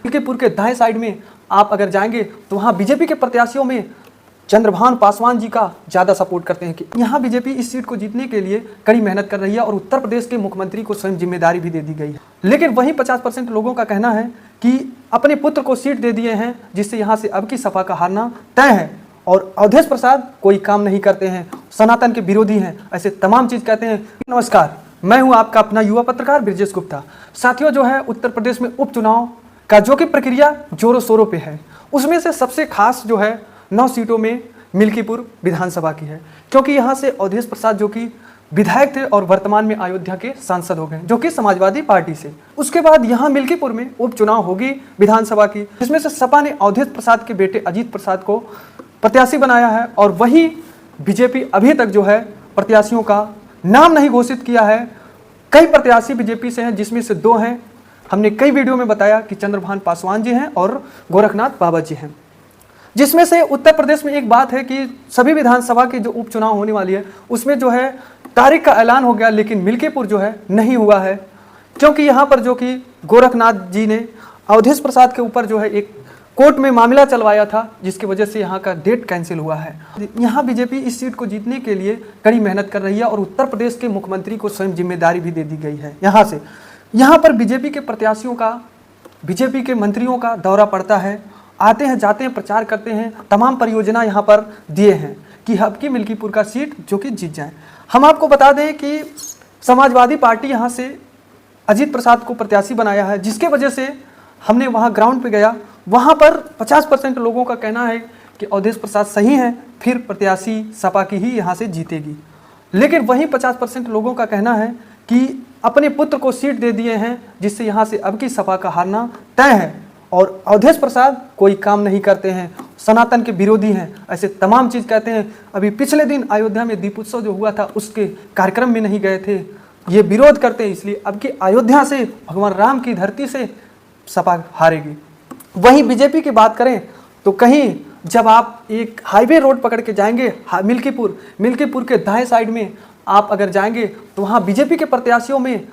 मिल्कीपुर के दाएं साइड में आप अगर जाएंगे तो वहाँ बीजेपी के प्रत्याशियों में चंद्रभान पासवान जी का ज़्यादा सपोर्ट करते हैं कि यहाँ बीजेपी इस सीट को जीतने के लिए कड़ी मेहनत कर रही है और उत्तर प्रदेश के मुख्यमंत्री को स्वयं जिम्मेदारी भी दे दी गई है। लेकिन वहीं 50% लोगों का कहना है कि अपने पुत्र को सीट दे दिए हैं, जिससे यहाँ से अब की सपा का हारना तय है और अवधेश प्रसाद कोई काम नहीं करते हैं, सनातन के विरोधी हैं, ऐसे तमाम चीज़ कहते हैं। नमस्कार, मैं हूँ आपका अपना युवा पत्रकार ब्रजेश गुप्ता। साथियों, जो है उत्तर प्रदेश में उपचुनाव का जो कि प्रक्रिया जोरों शोरों पे है, उसमें से सबसे खास जो है 9 सीटों में मिल्कीपुर विधानसभा की है, क्योंकि यहाँ से अवधेश प्रसाद जो कि विधायक थे और वर्तमान में अयोध्या के सांसद हो गए, जो कि समाजवादी पार्टी से। उसके बाद यहाँ मिल्कीपुर में उपचुनाव होगी विधानसभा की, जिसमें से सपा ने अवधेश प्रसाद के बेटे अजीत प्रसाद को प्रत्याशी बनाया है और वही बीजेपी अभी तक जो है प्रत्याशियों का नाम नहीं घोषित किया है। कई प्रत्याशी बीजेपी से हैं, जिसमें से 2 हैं। हमने कई वीडियो में बताया कि चंद्रभान पासवान जी हैं और गोरखनाथ बाबा जी हैं। जिसमें से उत्तर प्रदेश में एक बात है कि सभी विधानसभा की जो उपचुनाव होने वाली है उसमें जो है तारीख का ऐलान हो गया, लेकिन मिल्कीपुर जो है नहीं हुआ है, क्योंकि यहाँ पर जो कि गोरखनाथ जी ने अवधेश प्रसाद के ऊपर जो है एक कोर्ट में मामला चलवाया था, जिसकी वजह से यहाँ का डेट कैंसिल हुआ है। यहाँ बीजेपी इस सीट को जीतने के लिए कड़ी मेहनत कर रही है और उत्तर प्रदेश के मुख्यमंत्री को स्वयं जिम्मेदारी भी दे दी गई है। यहाँ पर बीजेपी के प्रत्याशियों का, बीजेपी के मंत्रियों का दौरा पड़ता है, आते हैं जाते हैं, प्रचार करते हैं, तमाम परियोजना यहाँ पर दिए हैं कि अब की मिल्कीपुर का सीट जो कि जीत जाए। हम आपको बता दें कि समाजवादी पार्टी यहाँ से अजीत प्रसाद को प्रत्याशी बनाया है, जिसके वजह से हमने वहाँ ग्राउंड पे गया, वहाँ पर 50% लोगों का कहना है कि अवधेश प्रसाद सही हैं, फिर प्रत्याशी सपा की ही यहाँ से जीतेगी। लेकिन वहीं 50% लोगों का कहना है कि अपने पुत्र को सीट दे दिए हैं, जिससे यहाँ से अब की सपा का हारना तय है और अवधेश प्रसाद कोई काम नहीं करते हैं, सनातन के विरोधी हैं, ऐसे तमाम चीज़ कहते हैं। अभी पिछले दिन अयोध्या में दीपोत्सव जो हुआ था उसके कार्यक्रम में नहीं गए थे, ये विरोध करते हैं, इसलिए अब की अयोध्या से, भगवान राम की धरती से सपा हारेगी। वहीं बीजेपी की बात करें तो कहीं जब आप एक हाईवे रोड पकड़ के जाएंगे मिल्कीपुर के दाएं साइड में आप अगर जाएंगे तो वहाँ बीजेपी के प्रत्याशियों में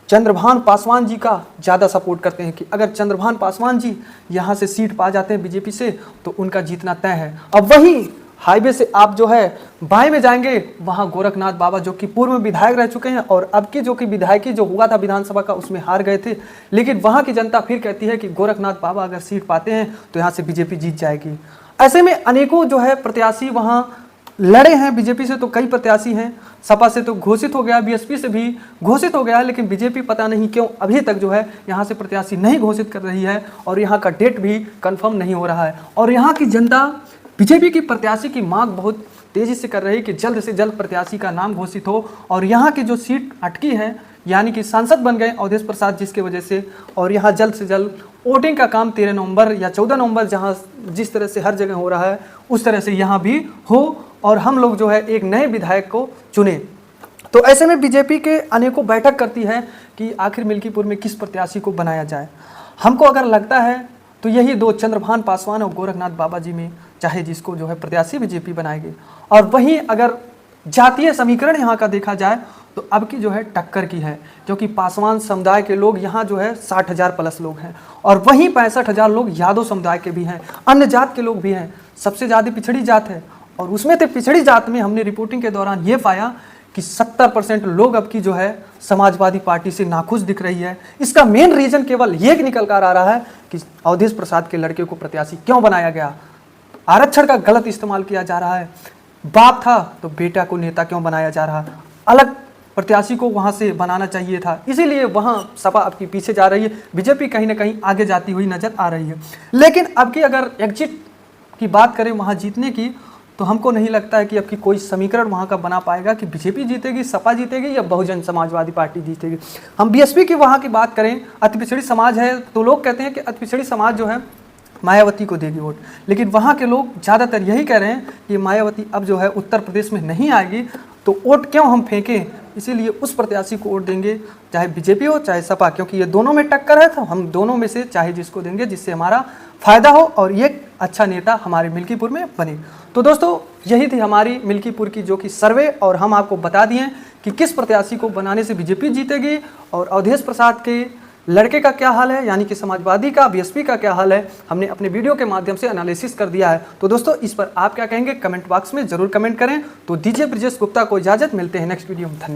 चंद्रभान पासवान जी का ज़्यादा सपोर्ट करते हैं कि अगर चंद्रभान पासवान जी यहाँ से सीट पा जाते हैं बीजेपी से तो उनका जीतना तय है। अब वहीं हाईवे से आप जो है बाएं में जाएंगे, वहाँ गोरखनाथ बाबा जो कि पूर्व में विधायक रह चुके हैं और अब की जो कि विधायकी जो हुआ था विधानसभा का उसमें हार गए थे, लेकिन वहाँ की जनता फिर कहती है कि गोरखनाथ बाबा अगर सीट पाते हैं तो यहाँ से बीजेपी जीत जाएगी। ऐसे में अनेकों जो है प्रत्याशी वहाँ लड़े हैं बीजेपी से, तो कई प्रत्याशी हैं, सपा से तो घोषित हो गया, बीएसपी से भी घोषित हो गया, लेकिन बीजेपी पता नहीं क्यों अभी तक जो है यहाँ से प्रत्याशी नहीं घोषित कर रही है और यहाँ का डेट भी कंफर्म नहीं हो रहा है। और यहाँ की जनता बीजेपी की प्रत्याशी की मांग बहुत तेज़ी से कर रही है कि जल्द से जल्द प्रत्याशी का नाम घोषित हो और यहाँ की जो सीट अटकी है, यानी कि सांसद बन गए अवधेश प्रसाद जिसके वजह से, और यहाँ जल्द से जल्द वोटिंग का काम 13 नवंबर या 14 नवंबर जहाँ जिस तरह से हर जगह हो रहा है उस तरह से यहाँ भी हो और हम लोग जो है एक नए विधायक को चुने। तो ऐसे में बीजेपी के अनेकों बैठक करती है कि आखिर मिल्कीपुर में किस प्रत्याशी को बनाया जाए। हमको अगर लगता है तो यही 2 चंद्रभान पासवान और गोरखनाथ बाबा जी में चाहे जिसको जो है प्रत्याशी बीजेपी बनाएगी। और वहीं अगर जातीय समीकरण यहाँ का देखा जाए तो अब की जो है टक्कर की है, क्योंकि पासवान समुदाय के लोग यहाँ जो है 60,000 प्लस लोग हैं और वहीं 65,000 लोग यादव समुदाय के भी हैं, अन्य जात के लोग भी हैं। सबसे ज़्यादा पिछड़ी जात है और उसमें तो पिछड़ी जात में हमने रिपोर्टिंग के दौरान ये पाया कि 70% लोग अब की जो है समाजवादी पार्टी से नाखुश दिख रही है। इसका मेन रीज़न केवल ये निकल कर आ रहा है कि अवधेश प्रसाद के लड़के को प्रत्याशी क्यों बनाया गया, आरक्षण का गलत इस्तेमाल किया जा रहा है, बाप था तो बेटा को नेता क्यों बनाया जा रहा, अलग प्रत्याशी को वहाँ से बनाना चाहिए था, इसीलिए वहाँ सपा अब की पीछे जा रही है, बीजेपी कहीं ना कहीं आगे जाती हुई नजर आ रही है। लेकिन अब की अगर एग्जिट की बात करें वहाँ जीतने की, तो हमको नहीं लगता है कि अब की कोई समीकरण वहाँ का बना पाएगा कि बीजेपी जीतेगी, सपा जीतेगी या बहुजन समाजवादी पार्टी जीतेगी। हम बीएसपी की वहाँ की बात करें, अति पिछड़ी समाज है तो लोग कहते हैं कि अति पिछड़ी समाज जो है मायावती को देगी वोट, लेकिन वहाँ के लोग ज़्यादातर यही कह रहे हैं कि मायावती अब जो है उत्तर प्रदेश में नहीं आएगी तो वोट क्यों हम फेंकें, इसीलिए उस प्रत्याशी को वोट देंगे, चाहे बीजेपी हो चाहे सपा, क्योंकि ये दोनों में टक्कर है तो हम दोनों में से चाहे जिसको देंगे जिससे हमारा फ़ायदा हो और ये अच्छा नेता हमारे मिल्कीपुर में बने। तो दोस्तों यही थी हमारी मिल्कीपुर की जो कि सर्वे, और हम आपको बता दिए कि किस प्रत्याशी को बनाने से बीजेपी जीतेगी और अवधेश प्रसाद के लड़के का क्या हाल है, यानी कि समाजवादी का, बीएसपी का क्या हाल है, हमने अपने वीडियो के माध्यम से एनालिसिस कर दिया है। तो दोस्तों इस पर आप क्या कहेंगे कमेंट बॉक्स में जरूर कमेंट करें। तो दीजिए ब्रिजेश गुप्ता को इजाजत, मिलते हैं नेक्स्ट वीडियो में। धन्यवाद।